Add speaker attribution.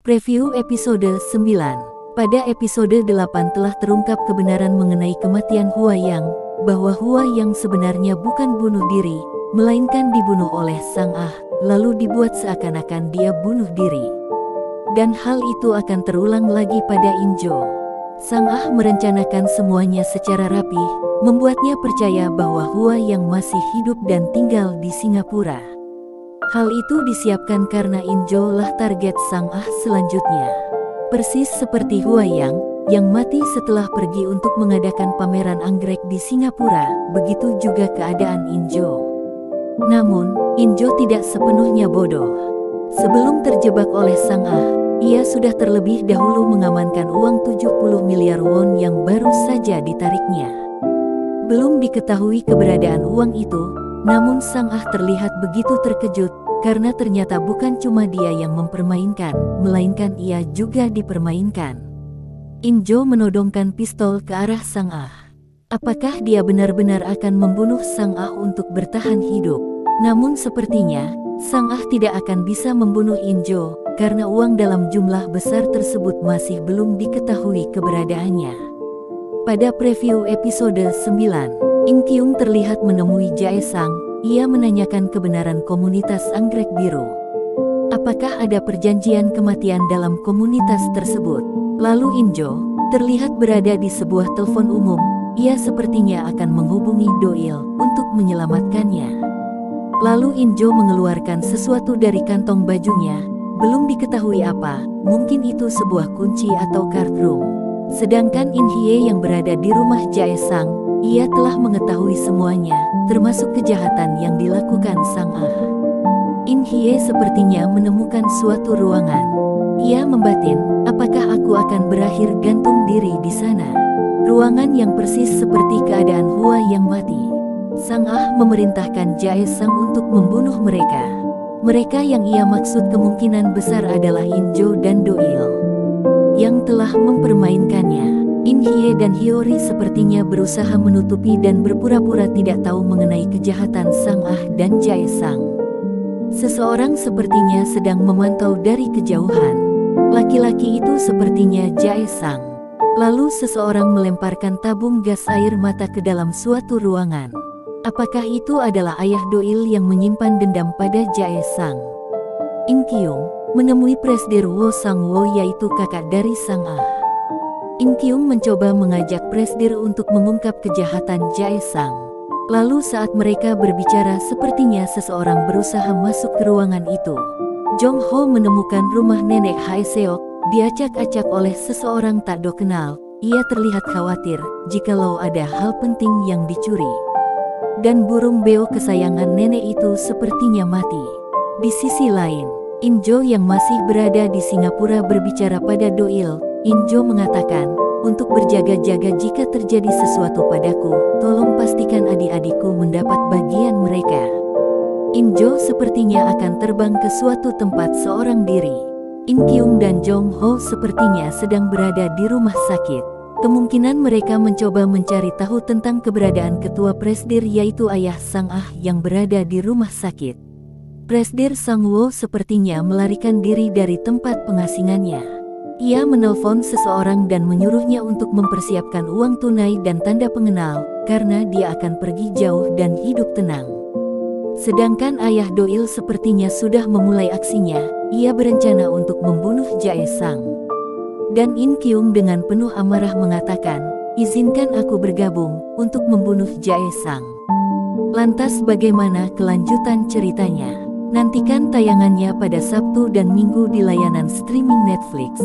Speaker 1: Preview episode 9. Pada episode 8 telah terungkap kebenaran mengenai kematian Huayang, bahwa Huayang sebenarnya bukan bunuh diri, melainkan dibunuh oleh Sang Ah, lalu dibuat seakan-akan dia bunuh diri. Dan hal itu akan terulang lagi pada Injo. Sang Ah merencanakan semuanya secara rapih, membuatnya percaya bahwa Huayang masih hidup dan tinggal di Singapura. Hal itu disiapkan karena Injo lah target Sang Ah selanjutnya. Persis seperti Huayang, yang mati setelah pergi untuk mengadakan pameran anggrek di Singapura, begitu juga keadaan Injo. Namun, Injo tidak sepenuhnya bodoh. Sebelum terjebak oleh Sang Ah, ia sudah terlebih dahulu mengamankan uang 70 miliar won yang baru saja ditariknya. Belum diketahui keberadaan uang itu, namun Sang Ah terlihat begitu terkejut, karena ternyata bukan cuma dia yang mempermainkan, melainkan ia juga dipermainkan. Injo menodongkan pistol ke arah Sang Ah. Apakah dia benar-benar akan membunuh Sang Ah untuk bertahan hidup? Namun sepertinya, Sang Ah tidak akan bisa membunuh Injo, karena uang dalam jumlah besar tersebut masih belum diketahui keberadaannya. Pada preview episode 9, In Kyung terlihat menemui Jae Sang. Ia menanyakan kebenaran komunitas anggrek biru. Apakah ada perjanjian kematian dalam komunitas tersebut? Lalu Injo terlihat berada di sebuah telepon umum. Ia sepertinya akan menghubungi Doil untuk menyelamatkannya. Lalu Injo mengeluarkan sesuatu dari kantong bajunya. Belum diketahui apa, mungkin itu sebuah kunci atau card room. Sedangkan In Hye yang berada di rumah Jae Sang, ia telah mengetahui semuanya, termasuk kejahatan yang dilakukan Sang Ah. In Hye sepertinya menemukan suatu ruangan. Ia membatin, apakah aku akan berakhir gantung diri di sana? Ruangan yang persis seperti keadaan Hua yang mati. Sang Ah memerintahkan Jae Sang untuk membunuh mereka. Mereka yang ia maksud kemungkinan besar adalah Injo dan Doil, yang telah mempermainkannya. In Hye dan Hiyori sepertinya berusaha menutupi dan berpura-pura tidak tahu mengenai kejahatan Sang Ah dan Jae Sang. Seseorang sepertinya sedang memantau dari kejauhan. Laki-laki itu sepertinya Jae Sang. Lalu seseorang melemparkan tabung gas air mata ke dalam suatu ruangan. Apakah itu adalah ayah Doil yang menyimpan dendam pada Jae Sang? In Kyung menemui Presdir Wo Sang Wo, yaitu kakak dari Sang Ah. In Kyung mencoba mengajak Presdir untuk mengungkap kejahatan Jae Sang. Lalu saat mereka berbicara sepertinya seseorang berusaha masuk ke ruangan itu. Jong Ho menemukan rumah nenek Hae Seok, diacak-acak oleh seseorang tak dikenal. Ia terlihat khawatir jikalau ada hal penting yang dicuri. Dan burung beo kesayangan nenek itu sepertinya mati. Di sisi lain, Injo yang masih berada di Singapura berbicara pada Doil. Injo mengatakan, untuk berjaga-jaga jika terjadi sesuatu padaku, tolong pastikan adik-adikku mendapat bagian mereka. Injo sepertinya akan terbang ke suatu tempat seorang diri. In Kyung dan Jong Ho sepertinya sedang berada di rumah sakit. Kemungkinan mereka mencoba mencari tahu tentang keberadaan ketua Presdir, yaitu ayah Sang Ah yang berada di rumah sakit. Presdir Sang Wo sepertinya melarikan diri dari tempat pengasingannya. Ia menelpon seseorang dan menyuruhnya untuk mempersiapkan uang tunai dan tanda pengenal, karena dia akan pergi jauh dan hidup tenang. Sedangkan ayah Doil sepertinya sudah memulai aksinya. Ia berencana untuk membunuh Jae Sang. Dan In Kyung dengan penuh amarah mengatakan, izinkan aku bergabung untuk membunuh Jae Sang. Lantas bagaimana kelanjutan ceritanya? Nantikan tayangannya pada Sabtu dan Minggu di layanan streaming Netflix.